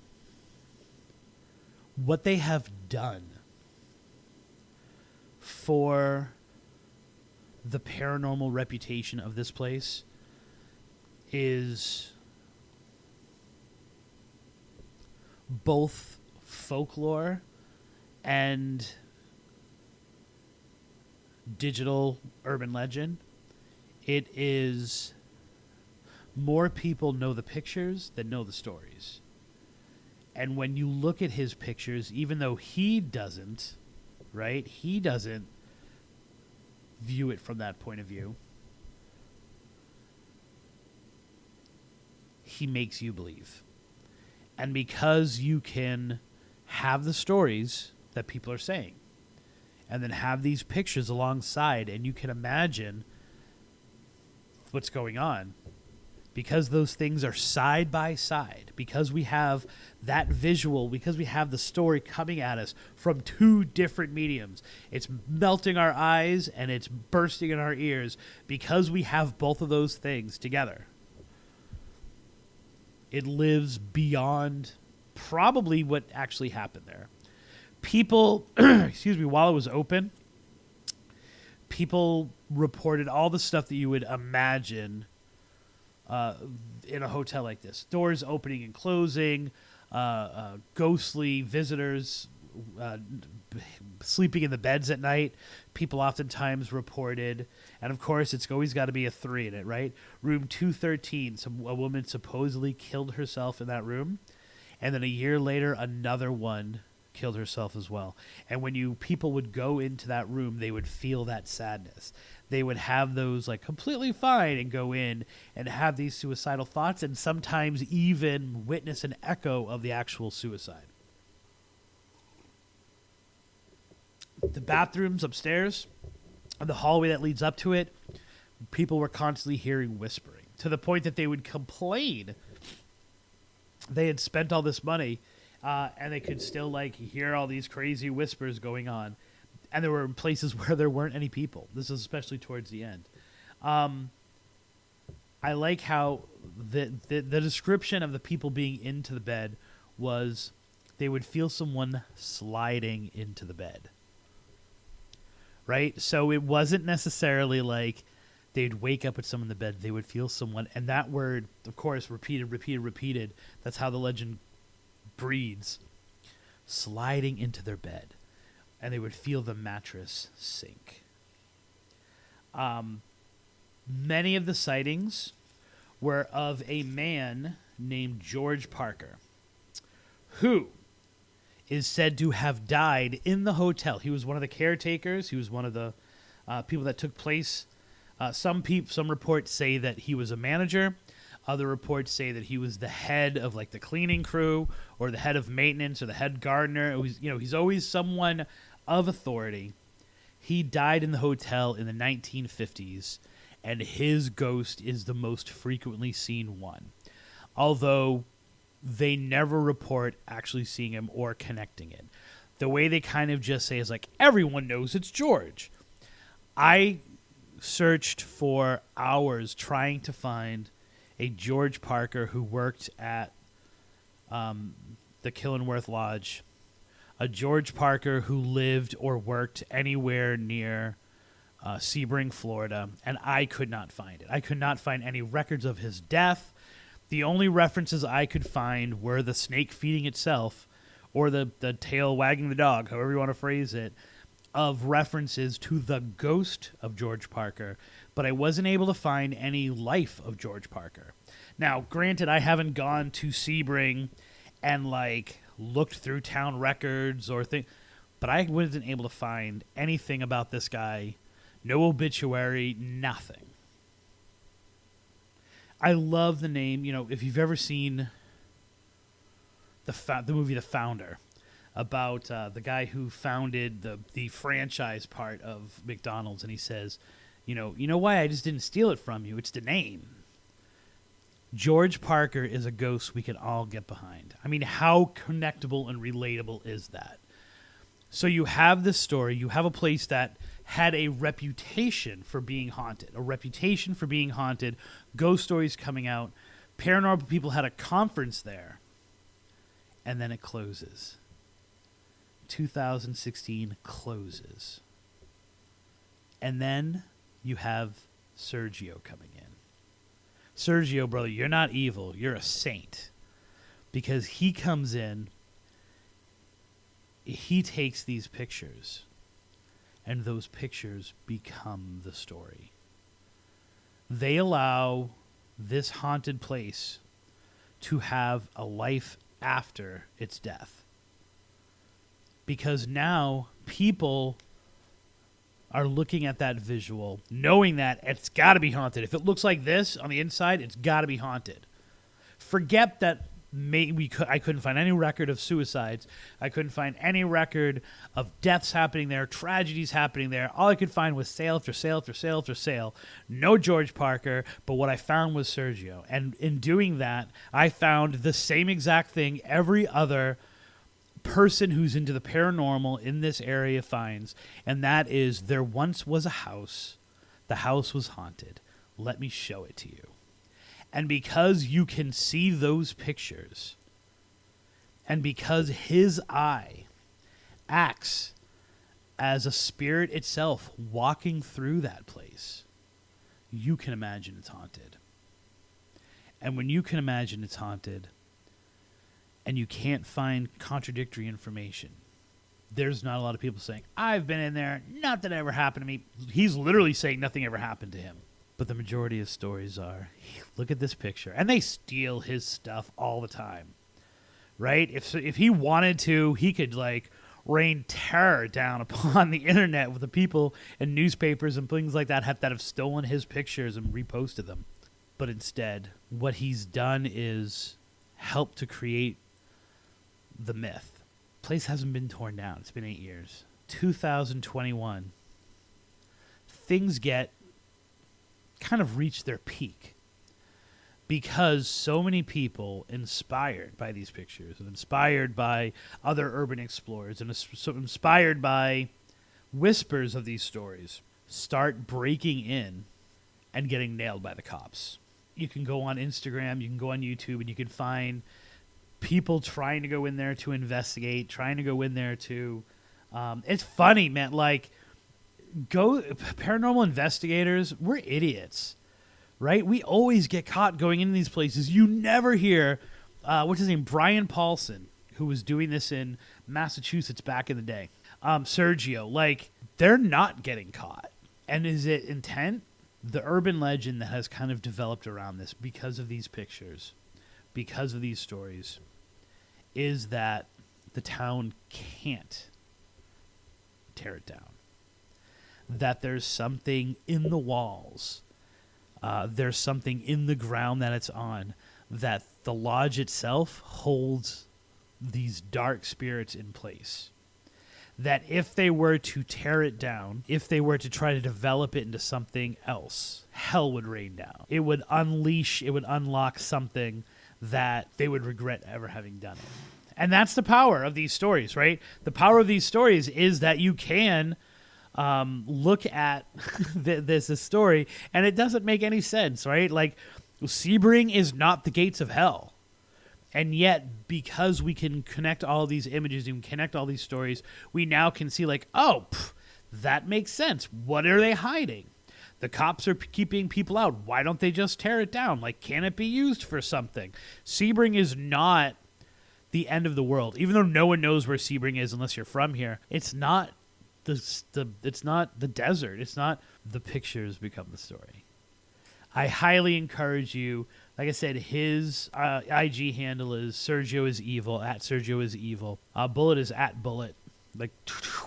What they have done for the paranormal reputation of this place is both folklore and digital urban legend. It is more people know the pictures than know the stories. And when you look at his pictures, even though he doesn't, right? He doesn't view it from that point of view. He makes you believe. And because you can have the stories that people are saying and then have these pictures alongside and you can imagine what's going on, because those things are side by side, because we have that visual, because we have the story coming at us from two different mediums, it's melting our eyes and it's bursting in our ears because we have both of those things together. It lives beyond probably what actually happened there. People, excuse me, while it was open, people reported all the stuff that you would imagine in a hotel like this. Doors opening and closing, ghostly visitors sleeping in the beds at night. People oftentimes reported, and of course it's always got to be a 3 in it, right? Room 213, a woman supposedly killed herself in that room, and then a year later another one killed herself as well. And when people would go into that room, they would feel that sadness. They would have those like completely fine and go in and have these suicidal thoughts and sometimes even witness an echo of the actual suicide. The bathrooms upstairs and the hallway that leads up to it, people were constantly hearing whispering to the point that they would complain they had spent all this money and they could still like hear all these crazy whispers going on. And there were places where there weren't any people. This is especially towards the end. I like how the description of the people being into the bed was they would feel someone sliding into the bed. Right? So it wasn't necessarily like they'd wake up with someone in the bed. They would feel someone. And that word, of course, repeated. That's how the legend breeds. Sliding into their bed. And they would feel the mattress sink. Many of the sightings were of a man named George Parker, who is said to have died in the hotel. He was one of the caretakers. He was one of the people that took place. Some reports say that he was a manager. Other reports say that he was the head of like the cleaning crew or the head of maintenance or the head gardener. He's always someone of authority. He died in the hotel in the 1950s, and his ghost is the most frequently seen one. Although they never report actually seeing him or connecting it. The way they kind of just say is like, everyone knows it's George. I searched for hours trying to find a George Parker who worked at the Kenilworth Lodge, a George Parker who lived or worked anywhere near Sebring, Florida, and I could not find it. I could not find any records of his death. The only references I could find were the snake feeding itself, or the tail wagging the dog, however you want to phrase it, of references to the ghost of George Parker, but I wasn't able to find any life of George Parker. Now, granted, I haven't gone to Sebring and looked through town records or things, but I wasn't able to find anything about this guy. No obituary, nothing. I love the name. If you've ever seen the movie The Founder, about the guy who founded the franchise part of McDonald's, and he says, you know why I just didn't steal it from you? It's the name. George Parker is a ghost we can all get behind. I mean, how connectable and relatable is that? So you have this story. You have a place that had a reputation for being haunted. Ghost stories coming out. Paranormal people had a conference there. And then it closes. 2016 closes. And then you have Sergio coming in. Sergio, brother, you're not evil. You're a saint. Because he comes in, he takes these pictures, and those pictures become the story. They allow this haunted place to have a life after its death. Because now people are looking at that visual, knowing that it's got to be haunted. If it looks like this on the inside, it's got to be haunted. Forget that I couldn't find any record of suicides. I couldn't find any record of deaths happening there, tragedies happening there. All I could find was sale after sale after sale after sale. No George Parker, but what I found was Sergio. And in doing that, I found the same exact thing every other person who's into the paranormal in this area finds, and that is there once was a house. The house was haunted. Let me show it to you. And because you can see those pictures, and because his eye acts as a spirit itself walking through that place, you can imagine it's haunted. And when you can imagine it's haunted, and you can't find contradictory information, there's not a lot of people saying, I've been in there, nothing ever happened to me. He's literally saying nothing ever happened to him. But the majority of stories are, look at this picture. And they steal his stuff all the time, right? If he wanted to, he could rain terror down upon the internet with the people and newspapers and things like that have stolen his pictures and reposted them. But instead, what he's done is help to create the myth. The place hasn't been torn down. It's been 8 years. 2021. Things kind of reach their peak because so many people inspired by these pictures and inspired by other urban explorers and so inspired by whispers of these stories start breaking in and getting nailed by the cops. You can go on Instagram, you can go on YouTube, and you can find people trying to go in there to investigate, trying to go in there to it's funny, man. Paranormal investigators, we're idiots, right? We always get caught going into these places. You never hear, what's his name, Brian Paulson, who was doing this in Massachusetts back in the day. Sergio, they're not getting caught. And is it intent? The urban legend that has kind of developed around this because of these pictures, because of these stories, is that the town can't tear it down. That there's something in the walls, there's something in the ground that it's on, that the lodge itself holds these dark spirits in place. That if they were to tear it down, if they were to try to develop it into something else, hell would rain down. It would unlock something that they would regret ever having done it. And that's the power of these stories, right? The power of these stories is that you can look at this story, and it doesn't make any sense, right? Sebring is not the gates of hell. And yet, because we can connect all these images and connect all these stories, we now can see That makes sense. What are they hiding? The cops are keeping people out. Why don't they just tear it down? Like, can it be used for something? Sebring is not the end of the world. Even though no one knows where Sebring is unless you're from here, it's not it's not the desert. It's not the pictures become the story. I highly encourage you. Like I said, his IG handle is Sergio is Evil, at Sergio is Evil. Bullet is at Bullet. Like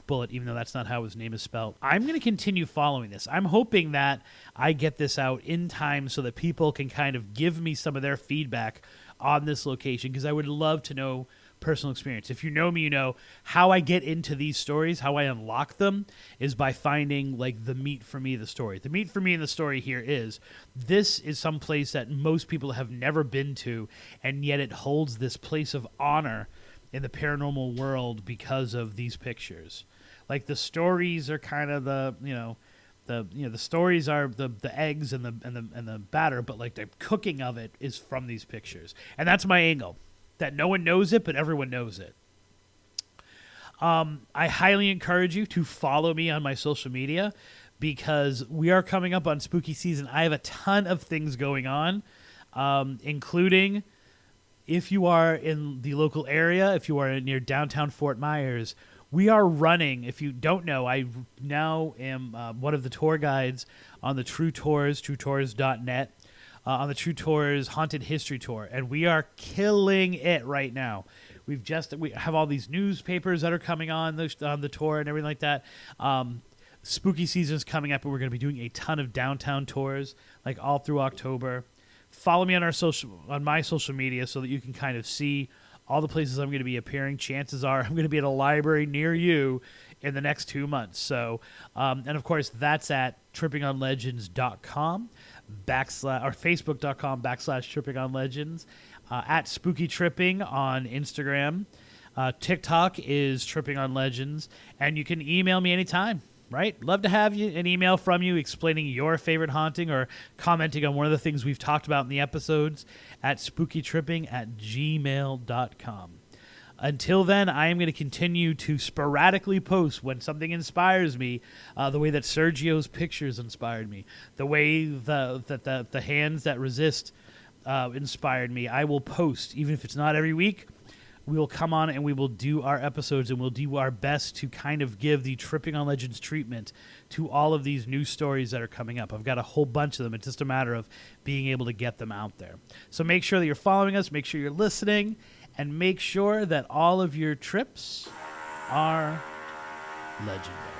Bullet, even though that's not how his name is spelled. I'm going to continue following this. I'm hoping that I get this out in time so that people can kind of give me some of their feedback on this location, because I would love to know personal experience. If you know me, you know how I get into these stories, how I unlock them is by finding like the meat for me, the story. The meat for me in the story here is this is some place that most people have never been to, and yet it holds this place of honor in the paranormal world because of these pictures. Like the stories are kind of the stories are the eggs and the batter, but like the cooking of it is from these pictures. And that's my angle. That no one knows it, but everyone knows it. I highly encourage you to follow me on my social media, because we are coming up on spooky season. I have a ton of things going on, including if you are in the local area, if you are near downtown Fort Myers, we are running. If you don't know, I now am one of the tour guides on the True Tours, truetours.net, on the True Tours Haunted History Tour, and we are killing it right now. We have all these newspapers that are coming on the tour and everything like that. Spooky season is coming up, and we're going to be doing a ton of downtown tours, like all through October. Follow me on my social media so that you can kind of see all the places I'm going to be appearing. Chances are I'm going to be at a library near you in the next 2 months. So, and of course, that's at trippingonlegends.com or facebook.com/trippingonlegends, at Spooky Tripping on Instagram. TikTok is Tripping on Legends, and you can email me anytime. Right? Love to have an email from you explaining your favorite haunting or commenting on one of the things we've talked about in the episodes at spookytripping@gmail.com. Until then, I am going to continue to sporadically post when something inspires me, the way that Sergio's pictures inspired me, the way the hands that resist inspired me. I will post, even if it's not every week. We will come on and we will do our episodes, and we'll do our best to kind of give the Tripping on Legends treatment to all of these new stories that are coming up. I've got a whole bunch of them. It's just a matter of being able to get them out there. So make sure that you're following us, make sure you're listening, and make sure that all of your trips are legendary.